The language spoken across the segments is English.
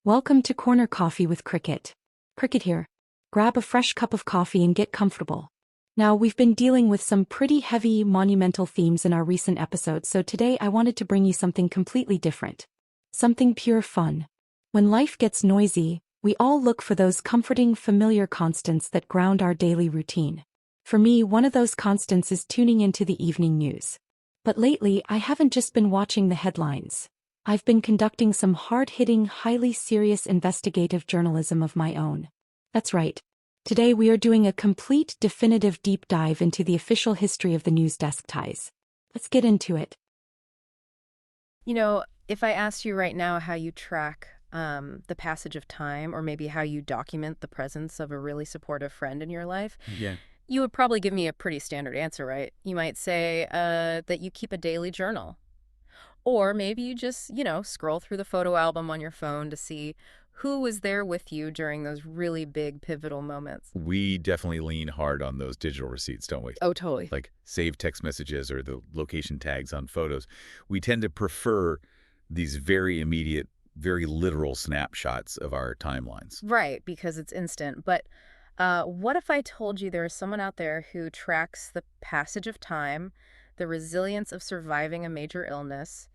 Welcome to Corner Coffee with Cricket. Cricket here. Grab a fresh cup of coffee and get comfortable. Now, we've been dealing with some pretty heavy, monumental themes in our recent episodes, so today I wanted to bring you something completely different. Something pure fun. When life gets noisy, we all look for those comforting, familiar constants that ground our daily routine. For me, one of those constants is tuning into the evening news. But lately, I haven't just been watching the headlines. I've been conducting some hard-hitting, highly serious investigative journalism of my own. That's right. Today we are doing a complete, definitive deep dive into the official history of the news desk ties. Let's get into it. If I asked you right now how you track the passage of time, or maybe how you document the presence of a really supportive friend in your life, Yeah. you would probably give me a pretty standard answer, right? You might say that you keep a daily journal. Or maybe you just, scroll through the photo album on your phone to see who was there with you during those really big, pivotal moments. We definitely lean hard on those digital receipts, don't we? Oh, totally. Like saved text messages or the location tags on photos. We tend to prefer these very immediate, very literal snapshots of our timelines. Right, because it's instant. But what if I told you there is someone out there who tracks the passage of time, the resilience of surviving a major illness,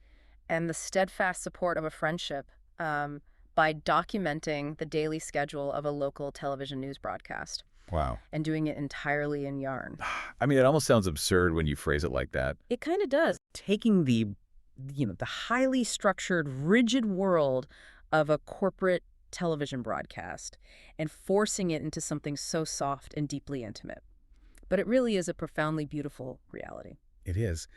and the steadfast support of a friendship by documenting the daily schedule of a local television news broadcast? Wow. And doing it entirely in yarn. I mean, it almost sounds absurd when you phrase it like that. It kind of does. Taking the highly structured, rigid world of a corporate television broadcast and forcing it into something so soft and deeply intimate. But it really is a profoundly beautiful reality. It is.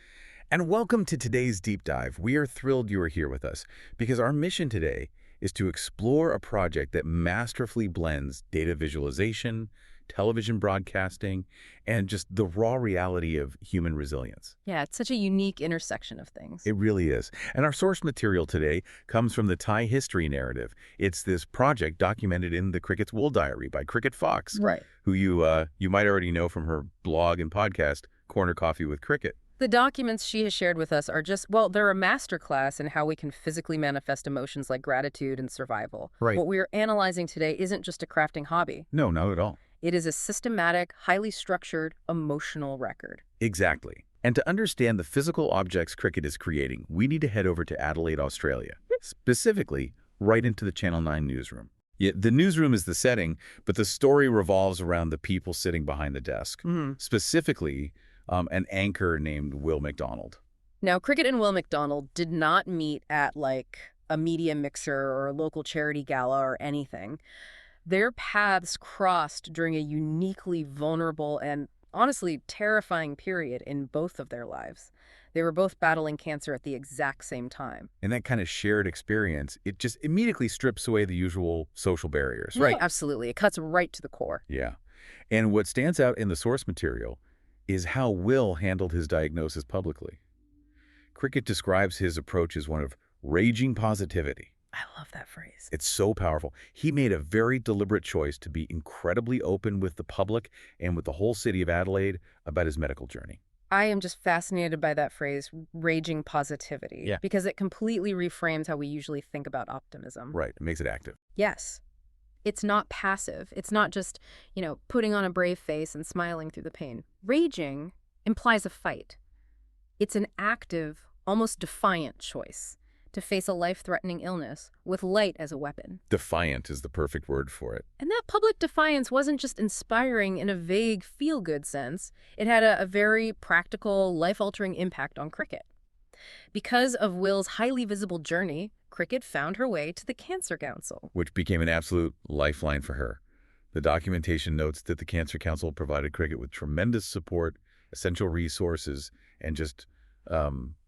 And welcome to today's deep dive. We are thrilled you are here with us because our mission today is to explore a project that masterfully blends data visualization, television broadcasting, and just the raw reality of human resilience. Yeah, it's such a unique intersection of things. It really is. And our source material today comes from the Thai history narrative. It's this project documented in the Cricket's Wool Diary by Cricket Fox, Right. who you might already know from her blog and podcast, Corner Coffee with Cricket. The documents she has shared with us are they're a masterclass in how we can physically manifest emotions like gratitude and survival. Right. What we're analyzing today isn't just a crafting hobby. No, not at all. It is a systematic, highly structured, emotional record. Exactly. And to understand the physical objects Cricket is creating, we need to head over to Adelaide, Australia, specifically right into the Channel 9 newsroom. Yeah, the newsroom is the setting, but the story revolves around the people sitting behind the desk, specifically an anchor named Will McDonald. Now, Cricket and Will McDonald did not meet at, a media mixer or a local charity gala or anything. Their paths crossed during a uniquely vulnerable and honestly terrifying period in both of their lives. They were both battling cancer at the exact same time. And that kind of shared experience, it just immediately strips away the usual social barriers. Right. Absolutely. It cuts right to the core. Yeah. And what stands out in the source material is how Will handled his diagnosis publicly. Cricket describes his approach as one of raging positivity. I love that phrase. It's so powerful. He made a very deliberate choice to be incredibly open with the public and with the whole city of Adelaide about his medical journey. I am just fascinated by that phrase, raging positivity. Yeah. Because it completely reframes how we usually think about optimism. Right. It makes it active. Yes. It's not passive. It's not just, putting on a brave face and smiling through the pain. Raging implies a fight. It's an active, almost defiant choice to face a life-threatening illness with light as a weapon. Defiant is the perfect word for it. And that public defiance wasn't just inspiring in a vague feel-good sense. It had a very practical, life-altering impact on Cricket. Because of Will's highly visible journey, Cricket found her way to the Cancer Council. Which became an absolute lifeline for her. The documentation notes that the Cancer Council provided Cricket with tremendous support, essential resources, and just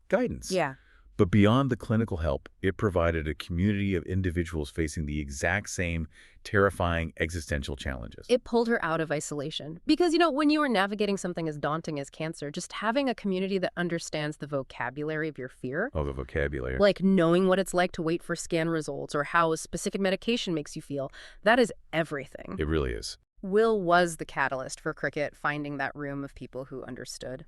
guidance. Yeah. But beyond the clinical help, it provided a community of individuals facing the exact same terrifying existential challenges. It pulled her out of isolation. Because, when you are navigating something as daunting as cancer, just having a community that understands the vocabulary of your fear. Oh, the vocabulary. Like knowing what it's like to wait for scan results or how a specific medication makes you feel. That is everything. It really is. Will was the catalyst for Cricket finding that room of people who understood.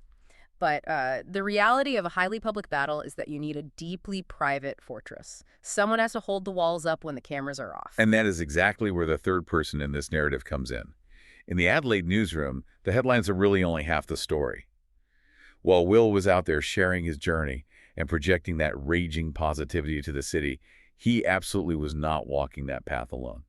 But the reality of a highly public battle is that you need a deeply private fortress. Someone has to hold the walls up when the cameras are off. And that is exactly where the third person in this narrative comes in. In the Adelaide newsroom, the headlines are really only half the story. While Will was out there sharing his journey and projecting that raging positivity to the city, he absolutely was not walking that path alone.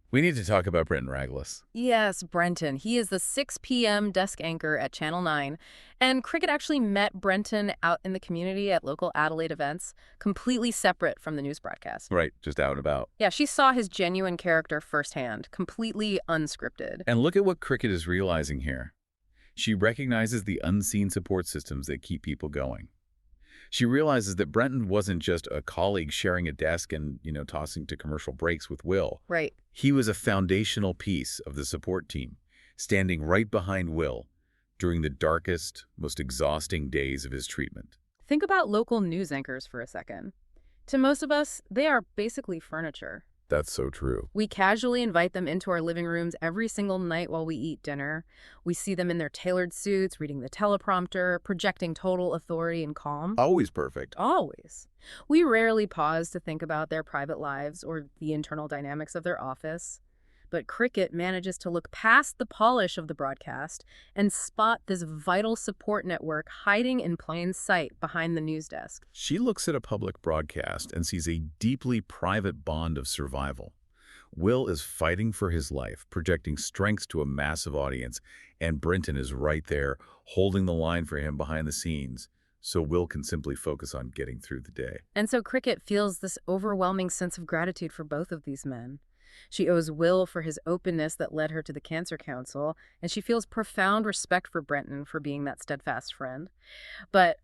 We need to talk about Brenton Raglas. Yes, Brenton. He is the 6 p.m. desk anchor at Channel 9. And Cricket actually met Brenton out in the community at local Adelaide events, completely separate from the news broadcast. Right, just out and about. Yeah, she saw his genuine character firsthand, completely unscripted. And look at what Cricket is realizing here. She recognizes the unseen support systems that keep people going. She realizes that Brenton wasn't just a colleague sharing a desk and, tossing to commercial breaks with Will. Right. He was a foundational piece of the support team, standing right behind Will during the darkest, most exhausting days of his treatment. Think about local news anchors for a second. To most of us, they are basically furniture. That's so true. We casually invite them into our living rooms every single night while we eat dinner. We see them in their tailored suits, reading the teleprompter, projecting total authority and calm. Always perfect. Always. We rarely pause to think about their private lives or the internal dynamics of their office. But Cricket manages to look past the polish of the broadcast and spot this vital support network hiding in plain sight behind the news desk. She looks at a public broadcast and sees a deeply private bond of survival. Will is fighting for his life, projecting strengths to a massive audience, and Brenton is right there, holding the line for him behind the scenes, so Will can simply focus on getting through the day. And so Cricket feels this overwhelming sense of gratitude for both of these men. She owes Will for his openness that led her to the Cancer Council, and she feels profound respect for Brenton for being that steadfast friend. But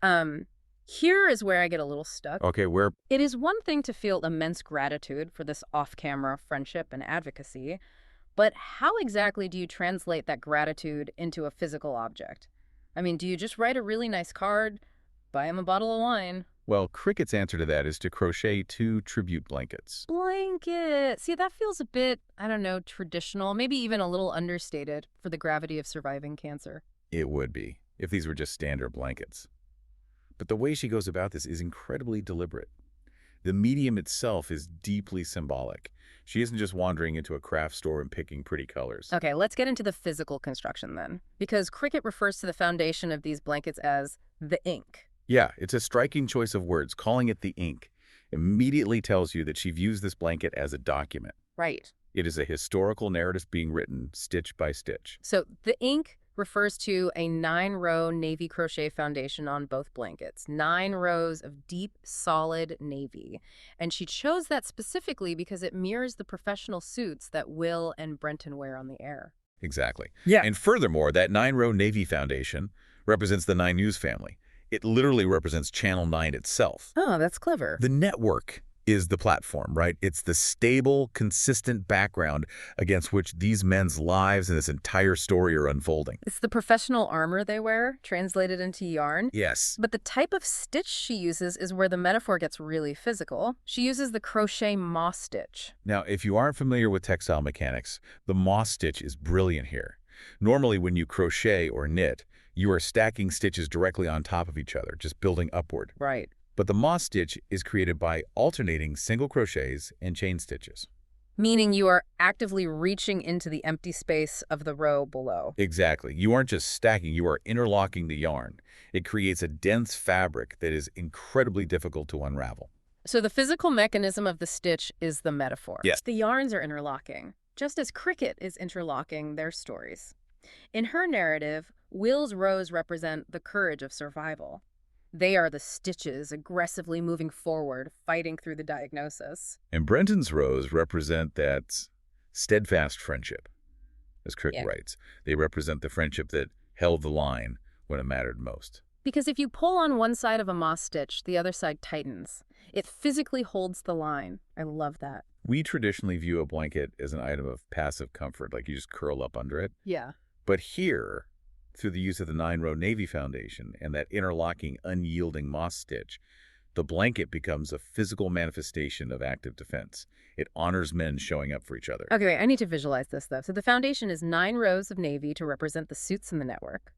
here is where I get a little stuck. Okay, where? It is one thing to feel immense gratitude for this off-camera friendship and advocacy, but how exactly do you translate that gratitude into a physical object? I mean, do you just write a really nice card, buy him a bottle of wine? Well, Cricket's answer to that is to crochet 2 tribute blankets. Blanket. See, that feels a bit, I don't know, traditional, maybe even a little understated for the gravity of surviving cancer. It would be, if these were just standard blankets. But the way she goes about this is incredibly deliberate. The medium itself is deeply symbolic. She isn't just wandering into a craft store and picking pretty colors. Okay, let's get into the physical construction then, because Cricket refers to the foundation of these blankets as the ink. Yeah, it's a striking choice of words. Calling it the ink immediately tells you that she views this blanket as a document. Right. It is a historical narrative being written stitch by stitch. So the ink refers to a 9-row navy crochet foundation on both blankets. 9 rows of deep, solid navy. And she chose that specifically because it mirrors the professional suits that Will and Brenton wear on the air. Exactly. Yeah. And furthermore, that 9-row navy foundation represents the 9 News family. It literally represents Channel 9 itself. Oh, that's clever. The network is the platform, right? It's the stable, consistent background against which these men's lives and this entire story are unfolding. It's the professional armor they wear, translated into yarn. Yes. But the type of stitch she uses is where the metaphor gets really physical. She uses the crochet moss stitch. Now, if you aren't familiar with textile mechanics, the moss stitch is brilliant here. Normally, when you crochet or knit, you are stacking stitches directly on top of each other, just building upward. Right. But the moss stitch is created by alternating single crochets and chain stitches. Meaning you are actively reaching into the empty space of the row below. Exactly. You aren't just stacking, you are interlocking the yarn. It creates a dense fabric that is incredibly difficult to unravel. So the physical mechanism of the stitch is the metaphor. Yes. The yarns are interlocking, just as Cricket is interlocking their stories. In her narrative, Will's rows represent the courage of survival. They are the stitches aggressively moving forward, fighting through the diagnosis. And Brenton's rows represent that steadfast friendship, as Crick writes. They represent the friendship that held the line when it mattered most. Because if you pull on one side of a moss stitch, the other side tightens. It physically holds the line. I love that. We traditionally view a blanket as an item of passive comfort, like you just curl up under it. Yeah. But here, through the use of the 9-row navy foundation and that interlocking, unyielding moss stitch, the blanket becomes a physical manifestation of active defense. It honors men showing up for each other. Okay, wait, I need to visualize this, though. So the foundation is 9 rows of navy to represent the suits in the network.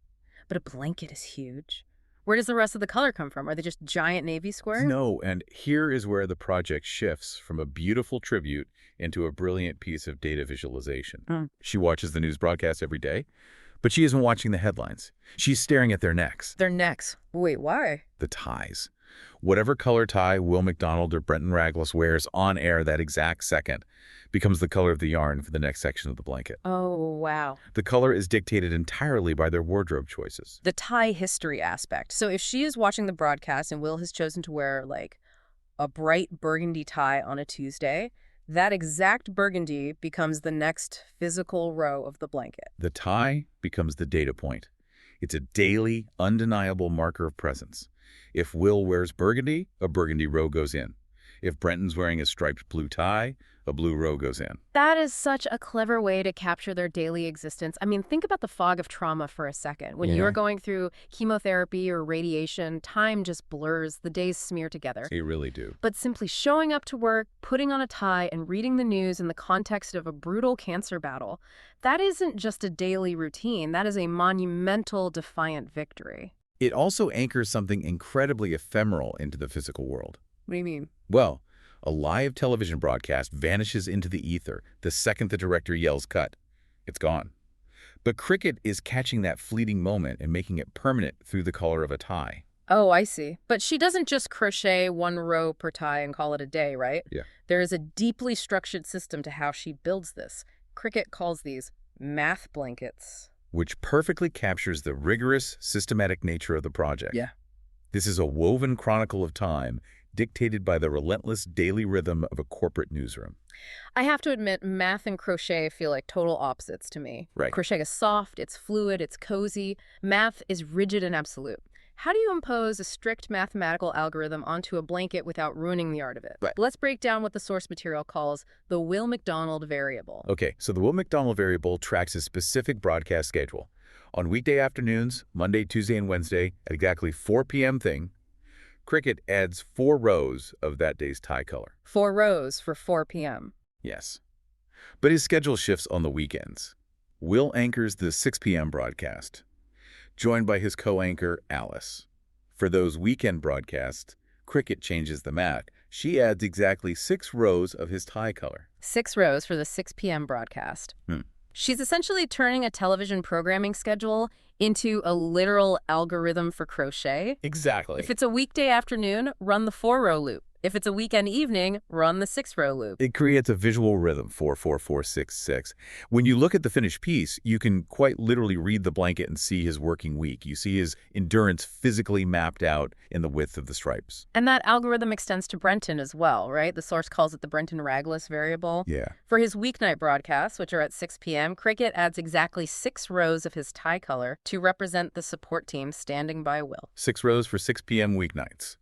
But a blanket is huge. Where does the rest of the color come from? Are they just giant navy squares? No, and here is where the project shifts from a beautiful tribute into a brilliant piece of data visualization. She watches the news broadcast every day, but she isn't watching the headlines. She's staring at their necks. Their necks. Wait, why? The ties. Whatever color tie Will McDonald or Brenton Ragles wears on air that exact second becomes the color of the yarn for the next section of the blanket. Oh, wow. The color is dictated entirely by their wardrobe choices. The tie history aspect. So if she is watching the broadcast and Will has chosen to wear, like, a bright burgundy tie on a Tuesday, that exact burgundy becomes the next physical row of the blanket. The tie becomes the data point. It's a daily, undeniable marker of presence. If Will wears burgundy, a burgundy row goes in. If Brenton's wearing a striped blue tie, a blue row goes in. That is such a clever way to capture their daily existence. I mean, think about the fog of trauma for a second. When you're going through chemotherapy or radiation, time just blurs, the days smear together. They really do. But simply showing up to work, putting on a tie, and reading the news in the context of a brutal cancer battle, that isn't just a daily routine. That is a monumental, defiant victory. It also anchors something incredibly ephemeral into the physical world. What do you mean? Well, a live television broadcast vanishes into the ether the second the director yells cut. It's gone. But cricket is catching that fleeting moment and making it permanent through the color of a tie. Oh, I see. But she doesn't just crochet one row per tie and call it a day, right? Yeah. There is a deeply structured system to how she builds this. Cricket calls these math blankets. Which perfectly captures the rigorous, systematic nature of the project. Yeah. This is a woven chronicle of time dictated by the relentless daily rhythm of a corporate newsroom. I have to admit, math and crochet feel like total opposites to me. Right. Crochet is soft, it's fluid, it's cozy. Math is rigid and absolute. How do you impose a strict mathematical algorithm onto a blanket without ruining the art of it? Right. Let's break down what the source material calls the Will McDonald variable. Okay, so the Will McDonald variable tracks a specific broadcast schedule. On weekday afternoons, Monday, Tuesday, and Wednesday, at exactly 4 p.m. Cricket adds 4 rows of that day's tie color. 4 rows for 4 p.m. Yes. But his schedule shifts on the weekends. Will anchors the 6 p.m. broadcast, joined by his co-anchor, Alice. For those weekend broadcasts, Cricket changes the math. She adds exactly 6 rows of his tie color. 6 rows for the 6 p.m. broadcast. She's essentially turning a television programming schedule into a literal algorithm for crochet. Exactly. If it's a weekday afternoon, run the 4-row loop. If it's a weekend evening, run the 6-row loop. It creates a visual rhythm, 4, 4, 4, 6, 6. When you look at the finished piece, you can quite literally read the blanket and see his working week. You see his endurance physically mapped out in the width of the stripes. And that algorithm extends to Brenton as well, right? The source calls it the Brenton Ragles variable. Yeah. For his weeknight broadcasts, which are at 6 p.m., Cricket adds exactly 6 rows of his tie color to represent the support team standing by Will. 6 rows for 6 p.m. weeknights.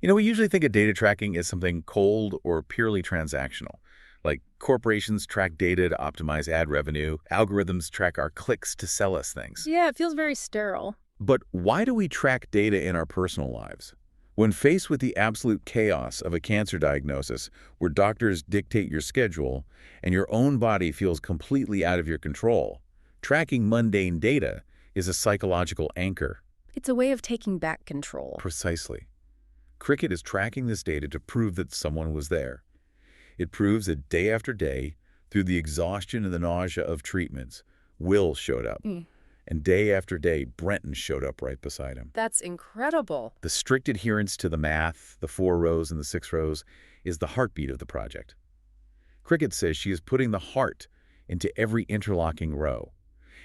You know, we usually think of data tracking as something cold or purely transactional. Like corporations track data to optimize ad revenue, algorithms track our clicks to sell us things. Yeah, it feels very sterile. But why do we track data in our personal lives? When faced with the absolute chaos of a cancer diagnosis, where doctors dictate your schedule and your own body feels completely out of your control, tracking mundane data is a psychological anchor. It's a way of taking back control. Precisely. Cricket is tracking this data to prove that someone was there. It proves that day after day, through the exhaustion and the nausea of treatments, Will showed up. And day after day, Brenton showed up right beside him. That's incredible. The strict adherence to the math, the 4 rows and the 6 rows, is the heartbeat of the project. Cricket says she is putting the heart into every interlocking row.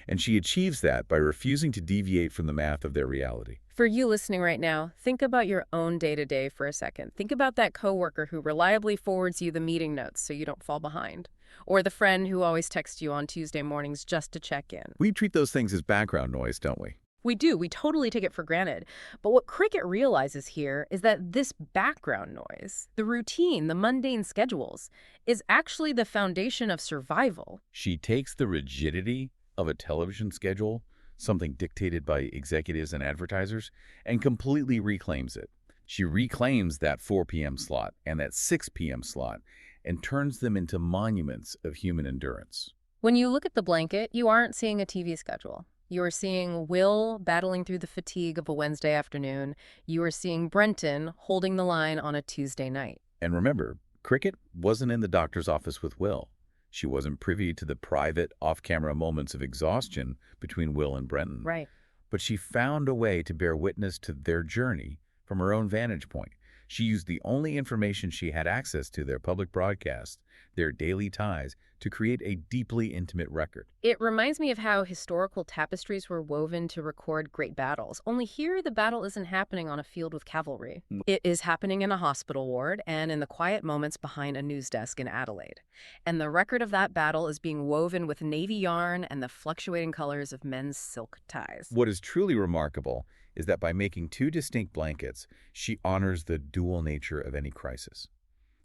And she achieves that by refusing to deviate from the math of their reality. For you listening right now, think about your own day-to-day for a second. Think about that coworker who reliably forwards you the meeting notes so you don't fall behind. Or the friend who always texts you on Tuesday mornings just to check in. We treat those things as background noise, don't we? We do. We totally take it for granted. But what Cricket realizes here is that this background noise, the routine, the mundane schedules, is actually the foundation of survival. She takes the rigidity of a television schedule, something dictated by executives and advertisers, and completely reclaims it. She reclaims that 4 p.m. slot and that 6 p.m. slot and turns them into monuments of human endurance. When you look at the blanket, you aren't seeing a TV schedule. You are seeing Will battling through the fatigue of a Wednesday afternoon. You are seeing Brenton holding the line on a Tuesday night. And remember, Cricket wasn't in the doctor's office with Will. She wasn't privy to the private, off-camera moments of exhaustion between Will and Brenton. Right. But she found a way to bear witness to their journey from her own vantage point. She used the only information she had access to, their public broadcasts, their daily ties, to create a deeply intimate record. It reminds me of how historical tapestries were woven to record great battles. Only here, the battle isn't happening on a field with cavalry. It is happening in a hospital ward and in the quiet moments behind a news desk in Adelaide. And the record of that battle is being woven with navy yarn and the fluctuating colors of men's silk ties. What is truly remarkable is that by making two distinct blankets, she honors the dual nature of any crisis.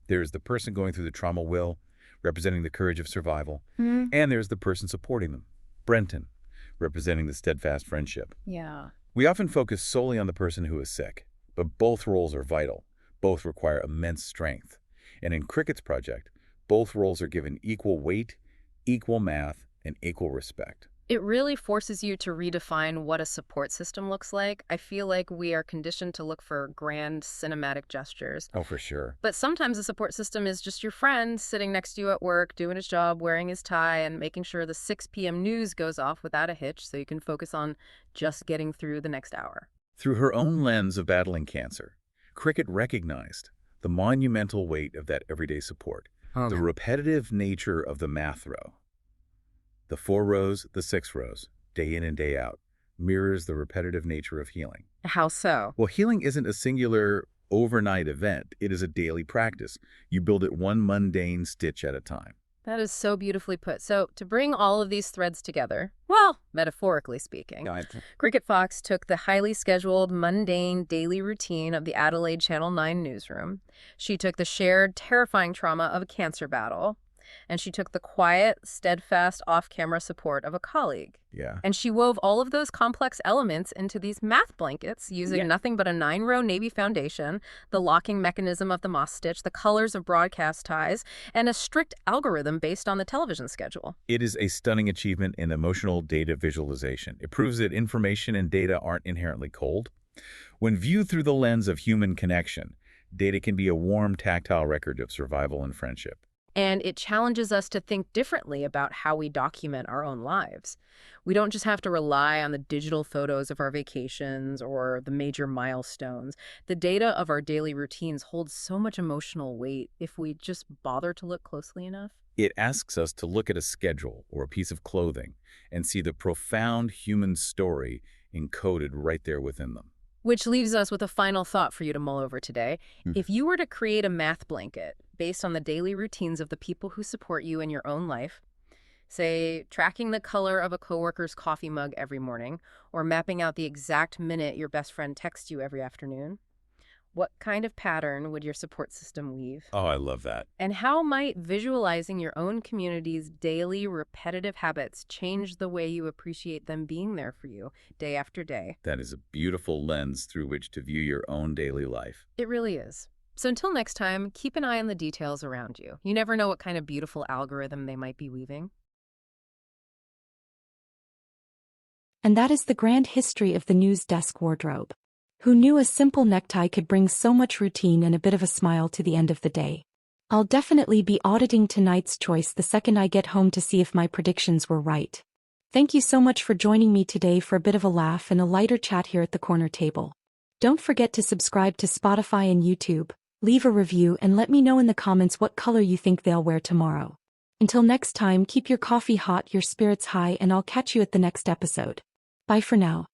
There's the person going through the trauma, Will, representing the courage of survival, and there's the person supporting them, Brenton, representing the steadfast friendship. Yeah. We often focus solely on the person who is sick, but both roles are vital. Both require immense strength. And in Cricket's project, both roles are given equal weight, equal math, and equal respect. It really forces you to redefine what a support system looks like. I feel like we are conditioned to look for grand cinematic gestures. Oh, for sure. But sometimes a support system is just your friend sitting next to you at work, doing his job, wearing his tie, and making sure the 6 p.m. news goes off without a hitch so you can focus on just getting through the next hour. Through her own lens of battling cancer, Cricket recognized the monumental weight of that everyday support, the repetitive nature of the math row. The 4 rows, the 6 rows, day in and day out, mirrors the repetitive nature of healing. How so? Well, healing isn't a singular overnight event. It is a daily practice. You build it one mundane stitch at a time. That is so beautifully put. So to bring all of these threads together, well, metaphorically speaking, Cricket Fox took the highly scheduled, mundane daily routine of the Adelaide Channel 9 newsroom. She took the shared, terrifying trauma of a cancer battle. And she took the quiet, steadfast, off-camera support of a colleague. Yeah. And she wove all of those complex elements into these math blankets using nothing but a 9-row navy foundation, the locking mechanism of the moss stitch, the colors of broadcast ties, and a strict algorithm based on the television schedule. It is a stunning achievement in emotional data visualization. It proves that information and data aren't inherently cold. When viewed through the lens of human connection, data can be a warm, tactile record of survival and friendship. And it challenges us to think differently about how we document our own lives. We don't just have to rely on the digital photos of our vacations or the major milestones. The data of our daily routines holds so much emotional weight if we just bother to look closely enough. It asks us to look at a schedule or a piece of clothing and see the profound human story encoded right there within them. Which leaves us with a final thought for you to mull over today. If you were to create a math blanket based on the daily routines of the people who support you in your own life, say tracking the color of a coworker's coffee mug every morning, or mapping out the exact minute your best friend texts you every afternoon, what kind of pattern would your support system weave? Oh, I love that. And how might visualizing your own community's daily repetitive habits change the way you appreciate them being there for you day after day? That is a beautiful lens through which to view your own daily life. It really is. So until next time, keep an eye on the details around you. You never know what kind of beautiful algorithm they might be weaving. And that is the grand history of the news desk wardrobe. Who knew a simple necktie could bring so much routine and a bit of a smile to the end of the day? I'll definitely be auditing tonight's choice the second I get home to see if my predictions were right. Thank you so much for joining me today for a bit of a laugh and a lighter chat here at the corner table. Don't forget to subscribe to Spotify and YouTube, leave a review, and let me know in the comments what color you think they'll wear tomorrow. Until next time, keep your coffee hot, your spirits high, and I'll catch you at the next episode. Bye for now.